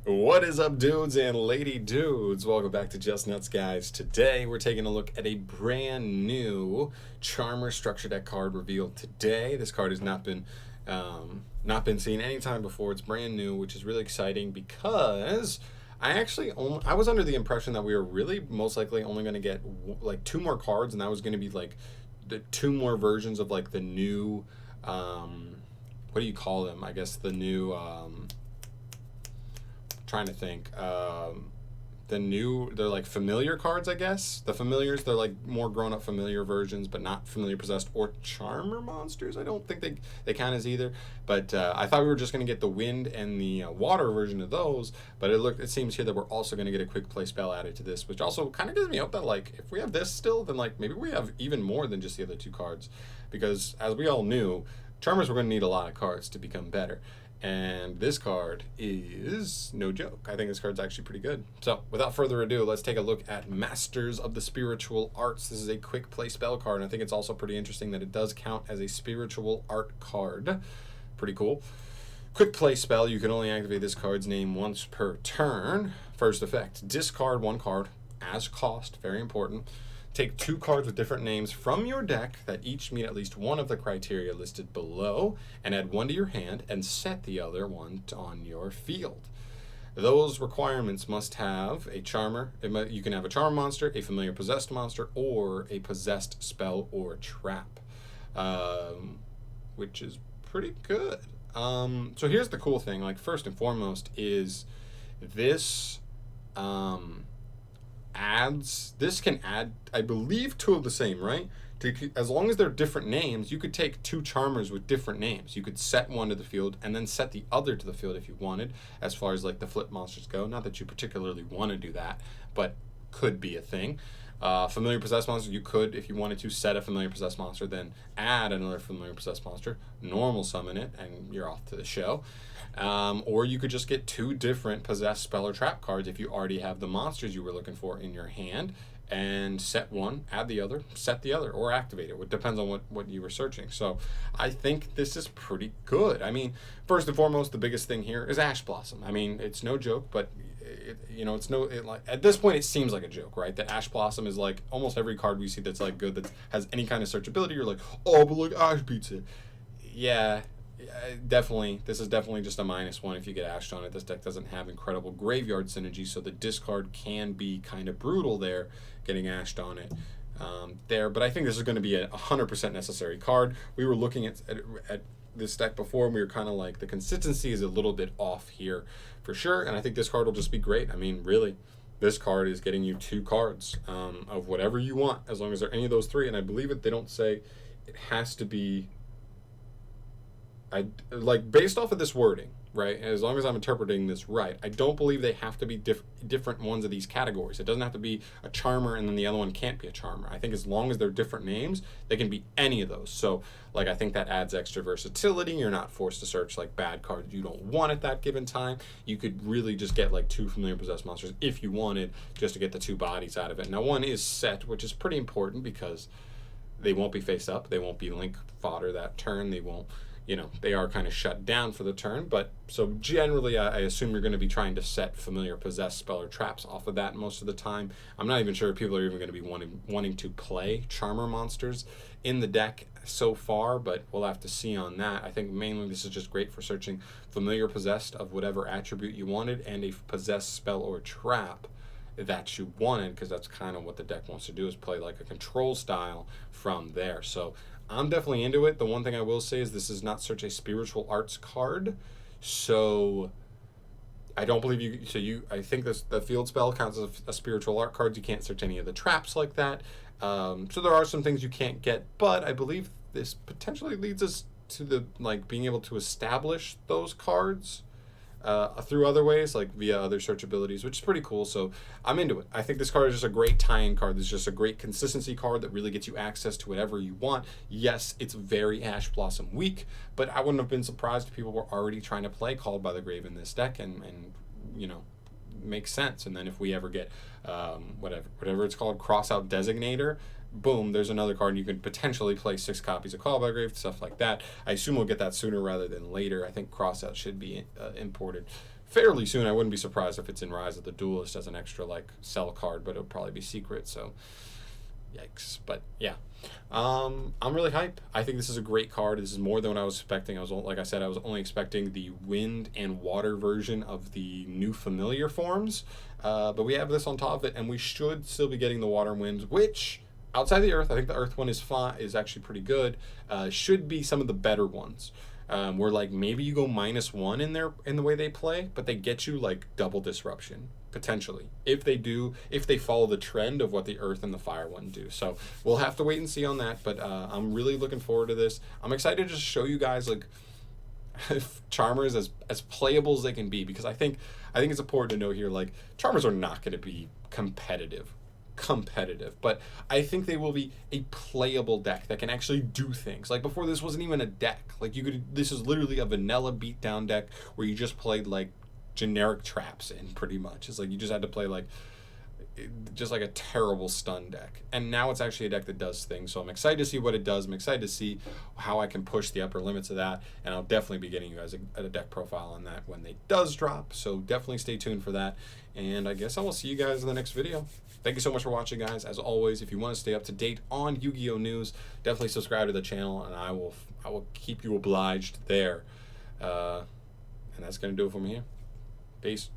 What is up, dudes and lady dudes? Welcome back to Just Nuts, guys. Today we're taking a look at a brand new Charmer structure deck card revealed today. This card has not been seen any time before. It's brand new, which is really exciting because I was under the impression that we were really most likely only going to get like two more cards, and that was going to be like the two more versions of like the new what do you call them? I guess the new trying to think. They're like familiar cards, I guess. The familiars, they're like more grown-up familiar versions, but not familiar possessed or charmer monsters. I don't think they count as either. But I thought we were just going to get the wind and the water version of those. But it seems here that we're also going to get a quick play spell added to this, which also kind of gives me hope that like if we have this still, then like maybe we have even more than just the other two cards, because as we all knew, charmers were going to need a lot of cards to become better. And this card is no joke. I think this card's actually pretty good. So without further ado, let's take a look at Masters of the Spiritual Arts. This is a quick play spell card, and I think it's also pretty interesting that it does count as a spiritual art card. Pretty cool. Quick play spell, you can only activate this card's name once per turn. First effect, discard one card as cost, very important. Take two cards with different names from your deck that each meet at least one of the criteria listed below, and add one to your hand and set the other one on your field. Those requirements must have a charmer. You can have a charm monster, a familiar possessed monster, or a possessed spell or trap, which is pretty good. So here's the cool thing. Like, first and foremost is this this can add, I believe, two of the same, right? As long as they're different names, you could take two charmers with different names. You could set one to the field and then set the other to the field if you wanted, as far as like the flip monsters go. Not that you particularly want to do that, but could be a thing. Familiar possessed monster, you could, if you wanted to, set a familiar possessed monster, then add another familiar possessed monster, normal summon it, and you're off to the show. Or you could just get two different possessed spell or trap cards if you already have the monsters you were looking for in your hand, and set one, add the other, set the other, or activate it. It depends on what you were searching. So I think this is pretty good. I mean, first and foremost, the biggest thing here is Ash Blossom. I mean, it's no joke, but at this point it seems like a joke, right? That Ash Blossom is like almost every card we see that's like good, that has any kind of searchability. You're like, oh, but like Ash beats it. Yeah, definitely. This is definitely just a -1 if you get ashed on it. This deck doesn't have incredible graveyard synergy, so the discard can be kind of brutal there, getting ashed on it. But I think this is going to be a 100% necessary card. We were looking at this deck before, and we were kind of like, the consistency is a little bit off here for sure, and I think this card will just be great. I mean, really, this card is getting you two cards of whatever you want, as long as they're any of those three, and I believe they don't say it has to be, based off of this wording, right? As long as I'm interpreting this right, I don't believe they have to be different ones of these categories. It doesn't have to be a charmer and then the other one can't be a charmer. I think as long as they're different names, they can be any of those. So, like, I think that adds extra versatility. You're not forced to search like bad cards you don't want at that given time. You could really just get like two familiar possessed monsters if you wanted, just to get the two bodies out of it. Now, one is set, which is pretty important because they won't be face up. They won't be link fodder that turn. They won't, they are kind of shut down for the turn, but so generally I assume you're going to be trying to set familiar possessed spell or traps off of that most of the time. I'm not even sure if people are even going to be wanting to play charmer monsters in the deck so far, but we'll have to see on that. I think mainly this is just great for searching familiar possessed of whatever attribute you wanted, and a possessed spell or trap that you wanted, because that's kind of what the deck wants to do, is play like a control style from there. So I'm definitely into it. The one thing I will say is this is not such a spiritual arts card, so I don't believe you. I think the field spell counts as a spiritual art card. You can't search any of the traps like that. So there are some things you can't get, but I believe this potentially leads us to the being able to establish those cards through other ways, like via other search abilities, which is pretty cool. So I'm into it. I think this card is just a great tie-in card. This is just a great consistency card that really gets you access to whatever you want. Yes, it's very Ash Blossom weak, but I wouldn't have been surprised if people were already trying to play Called by the Grave in this deck, and makes sense. And then if we ever get whatever it's called, Crossout Designator, boom, there's another card. You could potentially play 6 copies of Call by Grave, stuff like that. I assume we'll get that sooner rather than later. I think Crossout should be imported fairly soon. I wouldn't be surprised if it's in Rise of the Duelist as an extra like sell card, but it'll probably be secret. So yikes. But yeah, I'm really hyped. I think this is a great card. This is more than what I was expecting. Like I said, I was only expecting the wind and water version of the new familiar forms, but we have this on top of it, and we should still be getting the water and winds, which outside the earth, I think the earth one is fine, is actually pretty good. Should be some of the better ones. Where like maybe you go -1 in the way they play, but they get you like double disruption potentially if they follow the trend of what the earth and the fire one do. So we'll have to wait and see on that. But I'm really looking forward to this. I'm excited to just show you guys like Charmers as playable as they can be, because I think it's important to know here like Charmers are not going to be competitive, but I think they will be a playable deck that can actually do things. Like before, this wasn't even a deck. Like this is literally a vanilla beatdown deck where you just played like generic traps in, pretty much. It's like you just had to play like just like a terrible stun deck, and now it's actually a deck that does things. So I'm excited to see what it does. I'm excited to see how I can push the upper limits of that, and I'll definitely be getting you guys a deck profile on that when they does drop. So definitely stay tuned for that, and I guess I will see you guys in the next video. Thank you so much for watching, guys. As always, if you want to stay up to date on Yu-Gi-Oh news, definitely subscribe to the channel, and I will keep you obliged there. And that's gonna do it for me here. Peace.